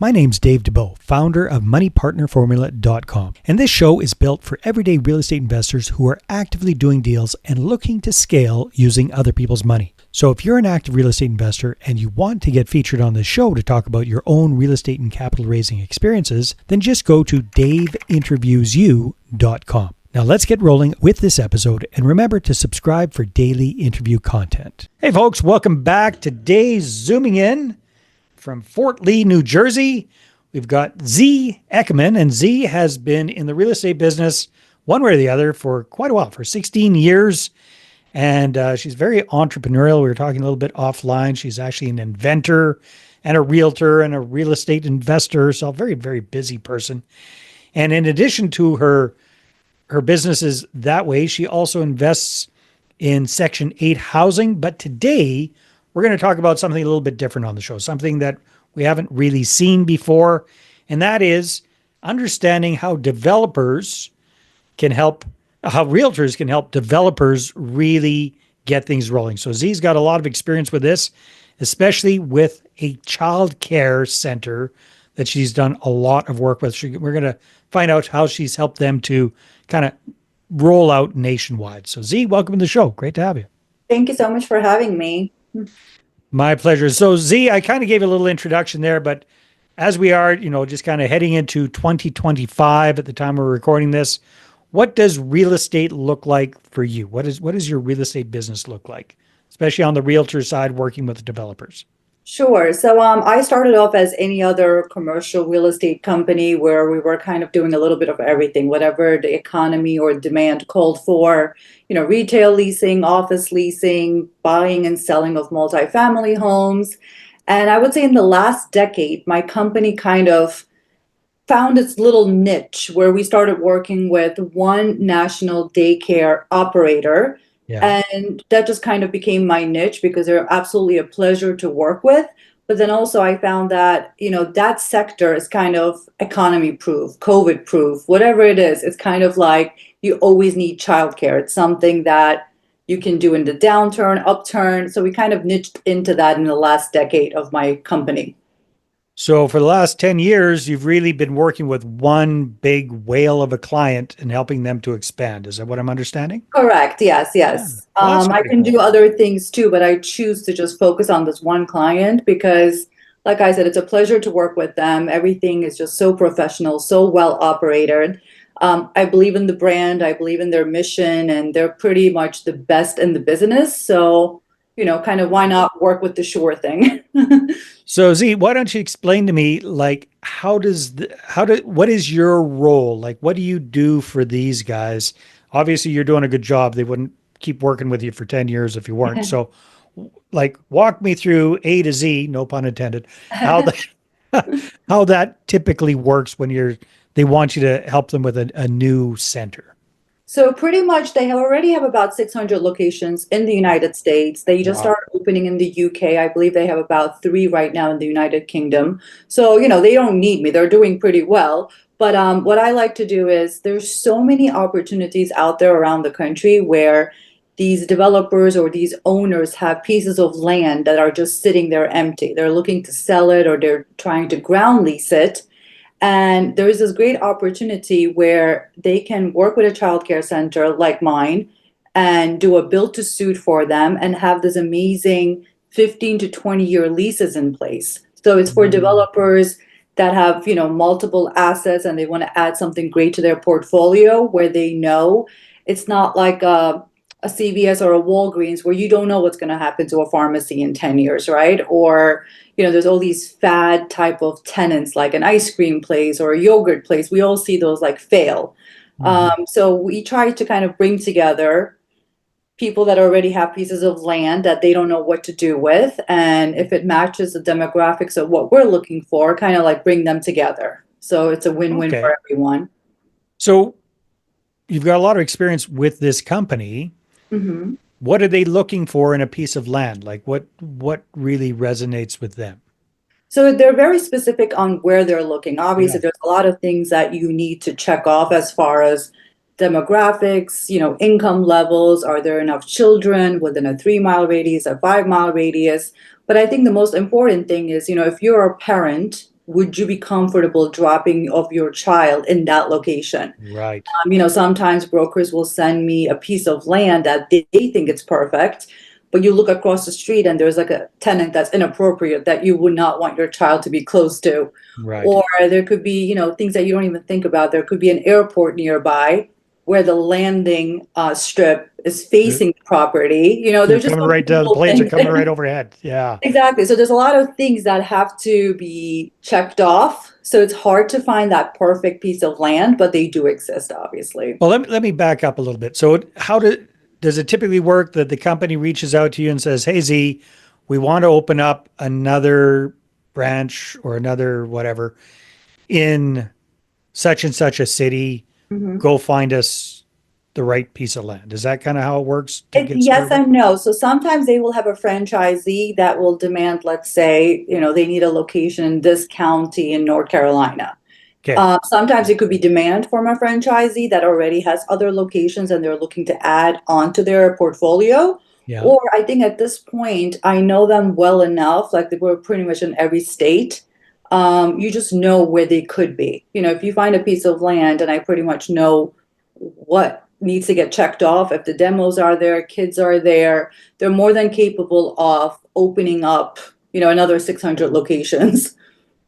My name's Dave Dubeau, founder of MoneyPartnerFormula.com, and this show is built for everyday real estate investors who are actively doing deals and looking to scale using other people's money. So if you're an active real estate investor and you want to get featured on this show to talk about your own real estate and capital raising experiences, then just go to daveinterviewsyou.com. Now let's get rolling with this episode, and remember to subscribe for daily interview content. Hey folks, welcome back. Today, zooming in from Fort Lee, New Jersey, we've got Z Ekemen, and Z has been in the real estate business one way or the other for quite a while, for 16 years. And she's very entrepreneurial. We were talking a little bit offline. She's actually an inventor and a realtor and a real estate investor. So a very, very busy person. And in addition to her businesses that way, she also invests in Section 8 housing. But today, we're going to talk about something a little bit different on the show, something that we haven't really seen before, and that is understanding how realtors can help developers really get things rolling. So Z's got a lot of experience with this, especially with a childcare center that she's done a lot of work with. We're going to find out how she's helped them to kind of roll out nationwide. So Z, welcome to the show. Great to have you. Thank you so much for having me. My pleasure. So Z, I kind of gave a little introduction there, but as we are, just kind of heading into 2025 at the time we're recording this, what does real estate look like for you? What does your real estate business look like, especially on the realtor side, working with developers? Sure. So I started off as any other commercial real estate company where we were kind of doing a little bit of everything, whatever the economy or demand called for, retail leasing, office leasing, buying and selling of multifamily homes. And I would say in the last decade, my company kind of found its little niche where we started working with one national daycare operator. Yeah. And that just kind of became my niche because they're absolutely a pleasure to work with. But then also I found that, that sector is kind of economy proof, COVID proof, whatever it is. It's kind of like you always need childcare. It's something that you can do in the downturn, upturn. So we kind of niched into that in the last decade of my company. So for the last 10 years, you've really been working with one big whale of a client and helping them to expand. Is that what I'm understanding? Correct. Yes. Yeah. Yes. Well, that's I pretty can cool. do other things too, but I choose to just focus on this one client because, like I said, it's a pleasure to work with them. Everything is just so professional, so well operated. I believe in the brand. I believe in their mission, and they're pretty much the best in the business. So, kind of why not work with the sure thing? So Z, why don't you explain to me, like, what is your role? Like, what do you do for these guys? Obviously, you're doing a good job. They wouldn't keep working with you for 10 years if you weren't. So, like, walk me through A to Z, no pun intended, how that how that typically works when they want you to help them with a new center. So pretty much they already have about 600 locations in the United States. They just Wow. started opening in the UK. I believe they have about 3 right now in the United Kingdom. So, they don't need me. They're doing pretty well. But what I like to do is there's so many opportunities out there around the country where these developers or these owners have pieces of land that are just sitting there empty. They're looking to sell it or they're trying to ground lease it. And there is this great opportunity where they can work with a childcare center like mine and do a build to suit for them and have this amazing 15 to 20-year leases in place. So it's for developers that have, multiple assets and they want to add something great to their portfolio where they know it's not like a CVS or a Walgreens where you don't know what's going to happen to a pharmacy in 10 years, right? Or, there's all these fad type of tenants like an ice cream place or a yogurt place. We all see those like fail. So we try to kind of bring together people that already have pieces of land that they don't know what to do with. And if it matches the demographics of what we're looking for, kind of like bring them together. So it's a win-win Okay. for everyone. So you've got a lot of experience with this company. Mm-hmm. What are they looking for in a piece of land? Like what really resonates with them? So they're very specific on where they're looking. Yeah. Obviously, there's a lot of things that you need to check off as far as demographics, income levels. Are there enough children within a 3-mile radius, a 5-mile radius? But I think the most important thing is, if you're a parent would you be comfortable dropping off your child in that location? Right. Sometimes brokers will send me a piece of land that they think it's perfect, but you look across the street and there's like a tenant that's inappropriate that you would not want your child to be close to. Right. Or there could be, things that you don't even think about. There could be an airport nearby where the landing strip is They're, facing the property. they're There's just coming so many right down. The little planes are things. coming right overhead. Yeah. Exactly. So there's a lot of things that have to be checked off. So it's hard to find that perfect piece of land, but they do exist, obviously. Well, let me back up a little bit. So, does it typically work that the company reaches out to you and says, "Hey Z, we want to open up another branch or another whatever in such and such a city. Mhm. Go find us the right piece of land." Is that kind of how it works to It's get yes started? and no. So sometimes they will have a franchisee that will demand, let's say, they need a location in this county in North Carolina. Okay. Sometimes it could be demand from a franchisee that already has other locations and they're looking to add onto their portfolio. Yeah. Or I think at this point, I know them well enough, like they were pretty much in every state. You just know where they could be. If you find a piece of land and I pretty much know what needs to get checked off, if the demos are there, kids are there, they're more than capable of opening up, another 600 locations.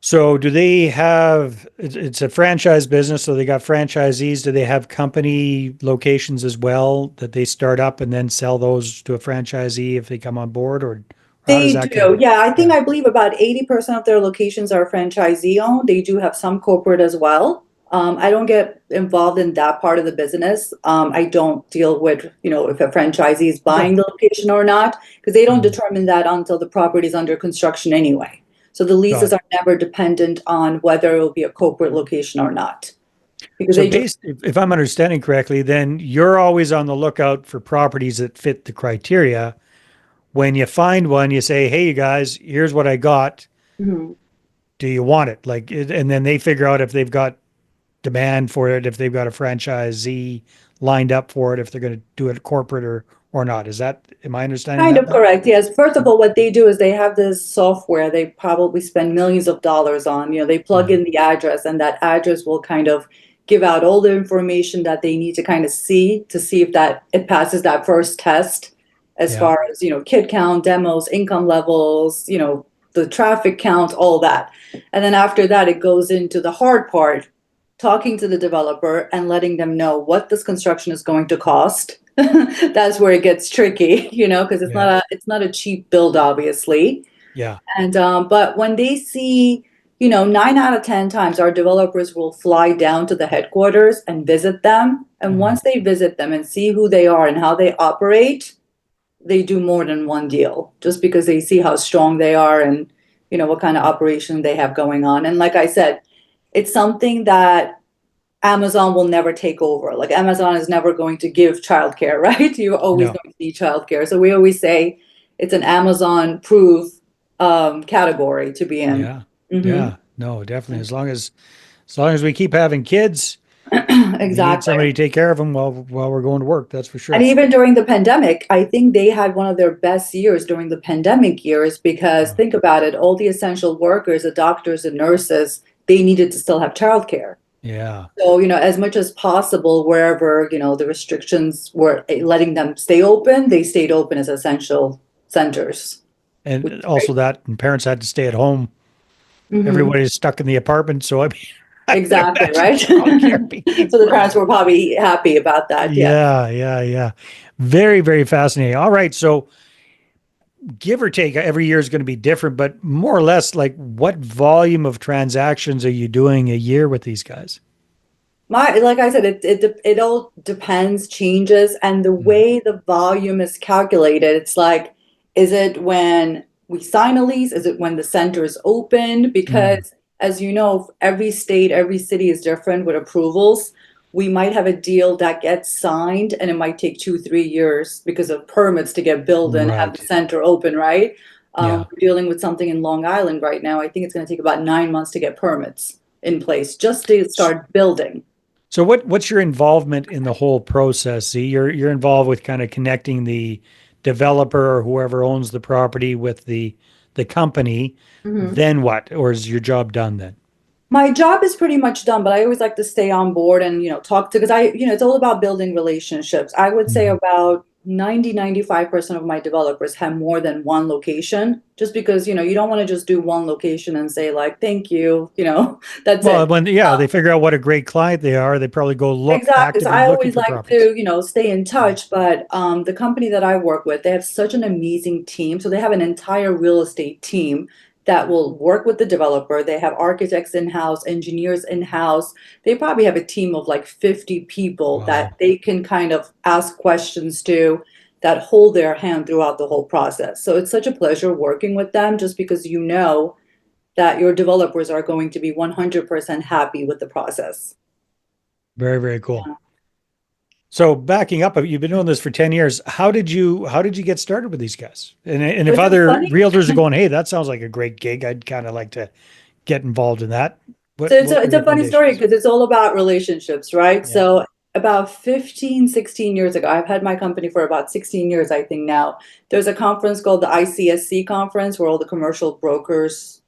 So, do they have? It's a franchise business, so they got franchisees. Do they have company locations as well that they start up and then sell those to a franchisee if they come on board, or how does They that kind of do. work? Yeah, I think Yeah. I believe about 80% of their locations are franchisee owned. They do have some corporate as well. I don't get involved in that part of the business. I don't deal with, if a franchisee is Okay. buying the location or not, because they don't Mm, determine that until the property is under construction anyway. So the got leases it. are never dependent on whether it will be a corporate location or not, because So, they just based, if I'm understanding correctly, then you're always on the lookout for properties that fit the criteria. When you find one, you say, "Hey, you guys, here's what I got. Mhm. Do you want it?" And then they figure out if they've got demand for it, if they've got a franchisee lined up for it, if they're going to do it corporate or not. Am I understanding Kind that of right? correct, yes. First of all, what they do is they have this software they probably spend millions of dollars on. They plug Yeah. in the address, and that address will kind of give out all the information that they need to kind of see to see if that it passes that first test as Yeah. far as, kid count, demos, income levels, the traffic count, all that. And then after that, it goes into the hard part, talking to the developer and letting them know what this construction is going to cost. That's where it gets tricky, because it's not Yeah. a cheap build, obviously. Yeah. And but when they see, 9 out of 10 times, our developers will fly down to the headquarters and visit them. And Mm. once they visit them and see who they are and how they operate, they do more than one deal just because they see how strong they are and what kind of operation they have going on. And like I said, it's something that Amazon will never take over. Like Amazon is never going to give childcare, right? You're always No. going to need childcare. So we always say it's an Amazon proof category to be in. Yeah. Hmm. Yeah. No, definitely. As long as we keep having kids, we need Exactly. somebody to take care of them while we're going to work. That's for And sure. even during the pandemic, I think they had one of their best years during the pandemic years because Oh, think about it, all the essential workers, the doctors and nurses, they needed to still have childcare. yeah. So, as much as possible, wherever, the restrictions were letting them stay open, they stayed open as essential centers, which And is great. also that and parents had to stay at home. Hmm. Everybody's stuck in the apartment. So I mean, I can Exactly, imagine right? childcare being So the parents were incredible. probably happy about that. Yeah. Yeah, yeah, yeah. Very, very fascinating. All right. So give or take, every year is going to be different, but more or less, like what volume of transactions are you doing a year with these guys? Like I said, it all depends, changes, and the Mm, way the volume is calculated. It's like, is it when we sign a lease? Is it when the center is open? mm, Because as you know, every state, every city is different with approvals. We might have a deal that gets signed, and it might take 2, 3 years because of permits to get built and have the right. center open, right? Yeah. We're dealing with something in Long Island right now. I think it's going to take about 9 months to get permits in place just to start building. So what's your involvement in the whole process? See, you're involved with kind of connecting the developer or whoever owns the property with the the company, Mhm. then what? Or is your job done then? My job is pretty much done, but I always like to stay on board and, talk to, because it's all about building relationships. I would say Mhm. about 95% of my developers have more than one location, just because, you don't want to just do one location and say like, thank you, that's Well, it. when yeah, they figure out what a great client they are, they probably go Exactly. So actively I looking always for like properties. to, stay in touch, but the company that I work with, they have such an amazing team. So they have an entire real estate team that will work with the developer. They have architects in-house, engineers in-house. They probably have a team of like 50 people that Wow. they can kind of ask questions to, that hold their hand throughout the whole process. So it's such a pleasure working with them, just because you know that your developers are going to be 100% happy with the process. Very, very cool. Yeah. So backing up, you've been doing this for 10 years. How did you get started with these guys? And if It's a other funny realtors are going, hey, that sounds like a great gig, I'd kind of like to get involved in that. So What it's were a the funny story recommendations? because it's all about relationships, right? Yeah. So about 15, 16 years ago, I've had my company for about 16 years, I think now. There's a conference called the ICSC conference where all the commercial brokers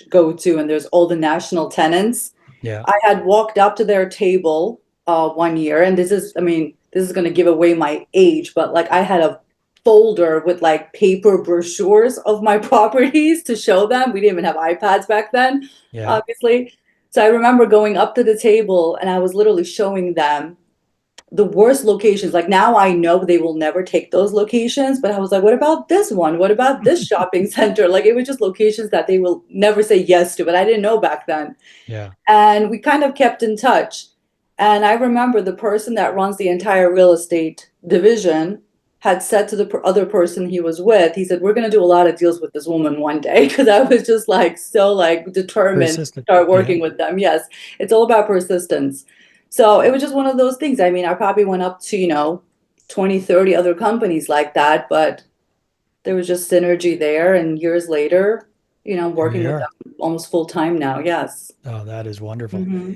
go to, and there's all the national tenants. Yeah. I had walked up to their table one year, and this is going to give away my age, but like I had a folder with like paper brochures of my properties to show them. We didn't even have iPads back then, Yeah. obviously. So I remember going up to the table and I was literally showing them the worst locations. Like now I know they will never take those locations, but I was like, what about this one? What about this shopping center? Like it was just locations that they will never say yes to, but I didn't know back then. Yeah. And we kind of kept in touch. And I remember the person that runs the entire real estate division had said to the other person he was with, he said, we're going to do a lot of deals with this woman one day. Because I was just like so like determined to Persistent. start Yeah. working with them. Yes, it's all about persistence. So it was just one of those things. I mean, I probably went up to 20, 30 other companies like that, but there was just synergy there. And years later, I'm Here working you with are. them almost full time now. Yes. Oh, that is wonderful. Hmm.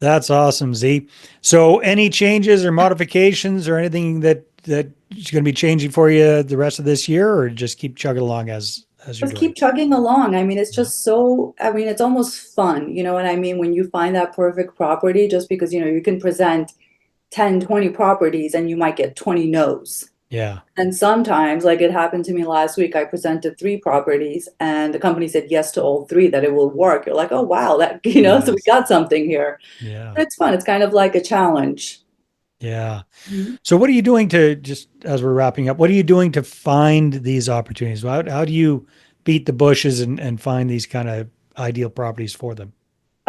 That's awesome, Z. So any changes or modifications or anything that is going to be changing for you the rest of this year, or just keep chugging along as you're Just doing? keep chugging along. I mean, it's Yeah. just so, I mean, it's almost fun. You know what I mean? When you find that perfect property, just because, you can present 10, 20 properties and you might get 20 no's. Yeah. And sometimes, like it happened to me last week, I presented three properties and the company said yes to all three, that it will work. You're like, oh, wow, that, so we Nice. got something here. Yeah. But it's fun. It's kind of like a challenge. Yeah. Mhm. So what are you doing to just as we're wrapping up, what are you doing to find these opportunities? How do you beat the bushes and find these kind of ideal properties for them?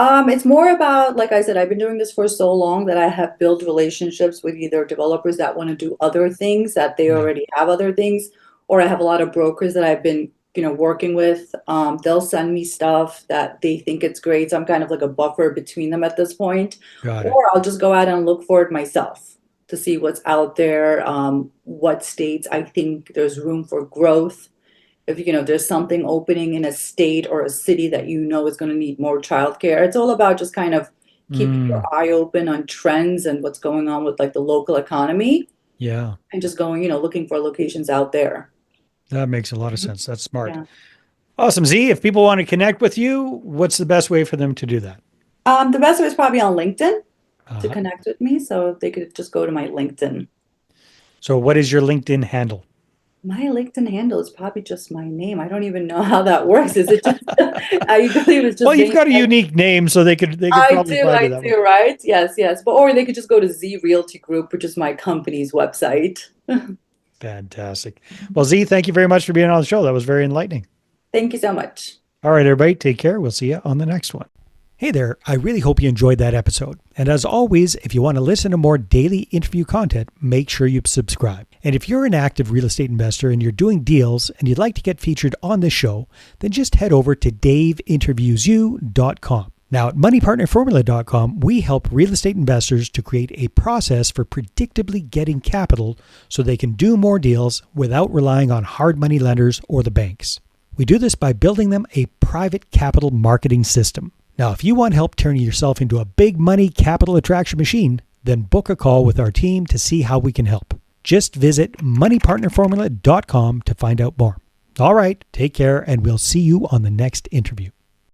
It's more about, like I said, I've been doing this for so long that I have built relationships with either developers that want to do other things, that they Yeah. already have other things, or I have a lot of brokers that I've been, working with. They'll send me stuff that they think it's great. So I'm kind of like a buffer between them at this point. Got it. Or I'll just go out and look for it myself to see what's out there, what states I think there's room for growth. If there's something opening in a state or a city that is going to need more childcare. It's all about just kind of keeping your Mm, eye open on trends and what's going on with like the local economy, yeah. and just going, looking for locations out there. That makes a lot of Mhm. sense. That's smart. Yeah. Awesome. Z, if people want to connect with you, what's the best way for them to do that? The best way is probably on LinkedIn to Uh, connect with me. So they could just go to my LinkedIn. so what is your LinkedIn handle? My LinkedIn handle is probably just my name. I don't even know how that works. Is it just, I believe it's Well, just you've Zeynep. got a unique name, so they could probably find it I that way. do, right? Yes, yes. But or they could just go to Z Realty Group, which is my company's website. Fantastic. Well, Z, thank you very much for being on the show. That was very enlightening. Thank you so much. All right, everybody, take care. We'll see you on the next one. Hey there, I really hope you enjoyed that episode. And as always, if you want to listen to more daily interview content, make sure you subscribe. And if you're an active real estate investor and you're doing deals and you'd like to get featured on this show, then just head over to daveinterviewsyou.com. Now, at moneypartnerformula.com, we help real estate investors to create a process for predictably getting capital so they can do more deals without relying on hard money lenders or the banks. We do this by building them a private capital marketing system. Now, if you want help turning yourself into a big money capital attraction machine, then book a call with our team to see how we can help. Just visit moneypartnerformula.com to find out more. All right, take care, and we'll see you on the next interview.